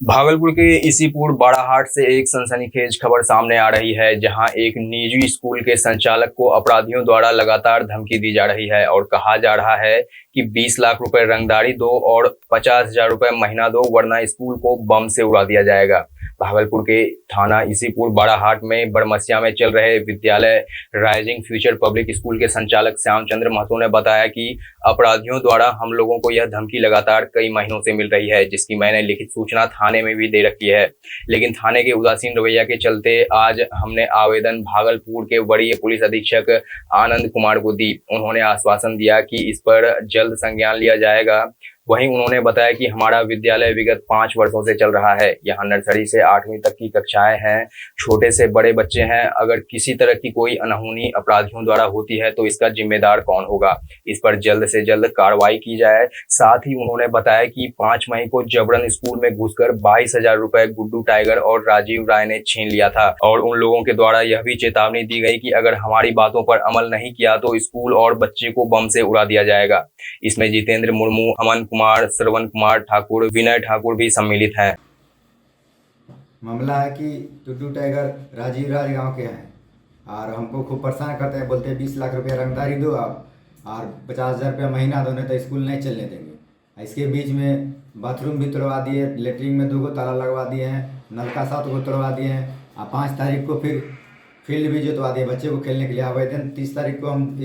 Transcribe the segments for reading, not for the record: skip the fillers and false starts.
भागलपुर के इसीपुर बाड़ाहाट से एक सनसनीखेज खबर सामने आ रही है, जहां एक निजी स्कूल के संचालक को अपराधियों द्वारा लगातार धमकी दी जा रही है और कहा जा रहा है कि 20 लाख रुपए रंगदारी दो और 50,000 रुपए महीना दो, वरना स्कूल को बम से उड़ा दिया जाएगा। भागलपुर के थाना इसीपुर बाड़ाहाट में बड़मसिया में चल रहे विद्यालय राइजिंग फ्यूचर पब्लिक स्कूल के संचालक श्यामचंद्र महतो ने बताया कि अपराधियों द्वारा हम लोगों को यह धमकी लगातार कई महीनों से मिल रही है, जिसकी मैंने लिखित सूचना थाने में भी दे रखी है। लेकिन थाने के उदासीन रवैया के चलते आज हमने आवेदन भागलपुर के वरीय पुलिस अधीक्षक आनंद कुमार को दी। उन्होंने आश्वासन दिया कि इस पर जल्द संज्ञान लिया जाएगा। वहीं उन्होंने बताया कि हमारा विद्यालय विगत 5 वर्षों से चल रहा है। यहाँ नर्सरी से 8वीं तक की कक्षाएं हैं, छोटे से बड़े बच्चे हैं। अगर किसी तरह की कोई अनहोनी अपराधियों द्वारा होती है तो इसका जिम्मेदार कौन होगा, इस पर जल्द से जल्द कार्रवाई की जाए। साथ ही उन्होंने बताया कि 5 मई को जबरन स्कूल में घुसकर 22,000 रुपए गुड्डू टाइगर और राजीव राय ने छीन लिया था और उन लोगों के द्वारा यह भी चेतावनी दी गई कि अगर हमारी बातों पर अमल नहीं किया तो स्कूल और बच्चे को बम से उड़ा दिया जाएगा। इसमें जितेंद्र मुर्मू, अमन कुमार, श्रवण कुमार ठाकुर, विनय ठाकुर भी सम्मिलित हैं। मामला है कि गुड्डू टाइगर राजीव राज गांव के हैं और हमको खूब परेशान करते हैं। बोलते हैं 20 लाख रुपया रंगदारी दो आप और 50,000 रुपया महीना दो, नहीं तो स्कूल नहीं चलने देंगे। इसके बीच में बाथरूम भी तोड़वा दिए, लेटरिन में 2 ताला लगवा दिए हैं, नलका 7 को तोड़वा दिए हैं और 5 तारीख को फिर फील्ड भी जोतवा दिए बच्चे को खेलने के लिए। आवेदन 30 तारीख को हम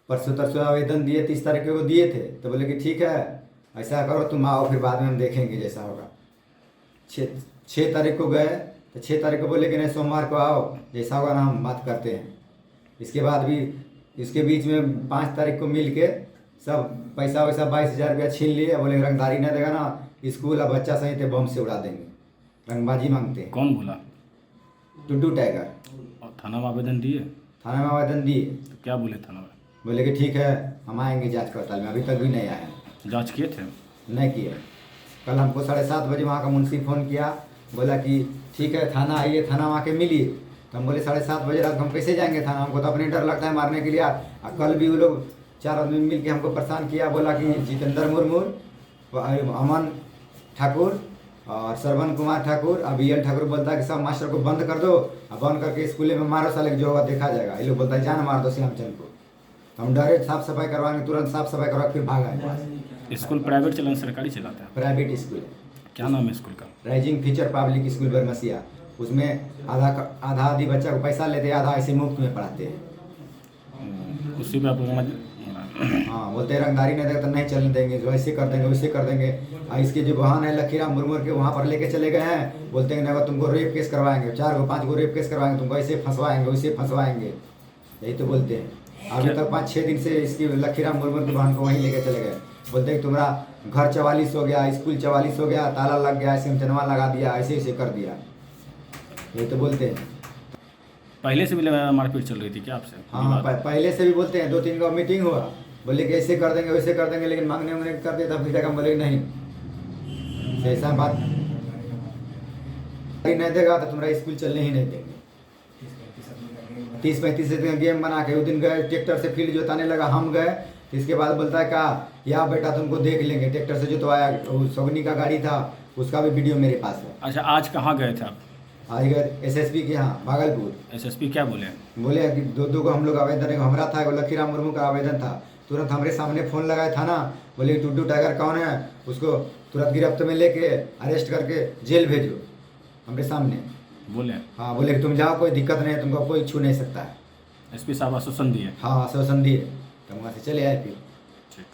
परसों तरसों आवेदन दिए, 30 तारीख को दिए थे तो बोले कि ठीक है ऐसा करो तुम आओ, फिर बाद में हम देखेंगे जैसा होगा। 6 तारीख को गए तो 6 तारीख को बोले कि नहीं सोमवार को आओ, जैसा होगा ना हम बात करते हैं। इसके बाद भी इसके बीच में 5 तारीख को मिल के सब पैसा वैसा 22,000 रुपया छीन लिए। बोले रंगदारी नहीं देगा ना स्कूल और बच्चा सही थे बम से उड़ा देंगे, रंगबाजी मांगते हैं। कौन बोला? गुड्डू टाइगर। और थाना में आवेदन दिए? थाना में आवेदन दिए तो क्या बोले थाना में? बोले कि ठीक है हम आएंगे जांच पड़ताल में। अभी तक भी नहीं आए। जांच किए थे? नहीं किए। कल हमको 7:30 बजे वहाँ का मुंशी फ़ोन किया, बोला कि ठीक है थाना आइए, थाना वहाँ के मिलिए। तो हम बोले 7:30 बजे रात हम कैसे जाएंगे थाना, हमको तो अपने डर लगता है मारने के लिए। और कल भी वो लोग 4 आदमी मिल के हमको परेशान किया। बोला कि जितेंद्र मुर्मू, अमन ठाकुर और श्रवण कुमार ठाकुर और BL ठाकुर बोलता है कि सब मास्टर को बंद कर दो और बंद करके स्कूल में मारो, साले जो होगा देखा जाएगा। ये लोग बोलता है जान मार दो श्यामचंद को। तो हम डायरेक्ट साफ सफाई करवाएंगे, तुरंत साफ सफाई करवा फिर भागा। स्कूल प्राइवेट चलन सरकारी चलाता है? प्राइवेट स्कूल है। क्या नाम है स्कूल का? Rising future public school Badmasiya. उसमें आधा आधी बच्चा को पैसा लेते हैं, आधा ऐसे मुफ्त में पढ़ाते हैं। उसी में आप हाँ बोलते हैं रंगदारी नहीं देगा तो नहीं चलने देंगे, जो ऐसे कर देंगे वैसे कर देंगे। और इसके जो बहन है लखीराम मुर्मू के वहाँ पर लेके चले गए हैं। बोलते हैं नहीं तुमको रेप केस करवाएंगे, 4 को 5 को रेप केस करवाएंगे, तुमको ऐसे फंसवाएंगे वैसे फंसवाएंगे, यही तो बोलते हैं। अभी तक 5-6 दिन से इसकी लखीराम मुर्मू की बहन को वहीं लेके चले गए। बोलते हैं तुम्हारा घर 44 हो गया, स्कूल 44 हो गया, ताला लग गया, सिमचनवा लगा दिया, ऐसे ऐसे कर दिया, यही तो बोलते हैं। पहले से भी मारपीट चल रही थी क्या आपसे? हाँ पहले से भी बोलते हैं। 2-3 का मीटिंग हुआ, बोले कि ऐसे कर देंगे वैसे कर देंगे, लेकिन मांगने उंगने कर देता फिर हम बोले नहीं ऐसा बात नहीं देगा तो तुम्हारा स्कूल चलने ही नहीं देंगे। 30-35 दिन गेम बना के उस दिन गए, ट्रैक्टर से फील्ड जोताने लगा, हम गए। इसके बाद बोलता है कहा या बेटा तुमको देख लेंगे, ट्रैक्टर से जोतवाया, सोगनी का गाड़ी था, उसका भी वीडियो मेरे पास है। अच्छा, आज कहाँ गए थे आप? आज गए SSP के यहाँ भागलपुर। SSP क्या बोले? बोले कि 2 को हम लोग आवेदन है, हमारा था लखीराम मुर्मू का आवेदन था। तुरंत हमारे सामने फ़ोन लगाया थाना, बोले गुड्डू टाइगर कौन है, उसको तुरंत गिरफ्त में लेके अरेस्ट करके जेल भेजो। हमारे सामने बोले? हाँ बोले कि तुम जाओ, कोई दिक्कत नहीं है, तुमको कोई छू नहीं सकता है। SP साहब आश्वासन दिए? हाँ आश्वासन दिए, तो वहाँ से चले आए फिर। ठीक।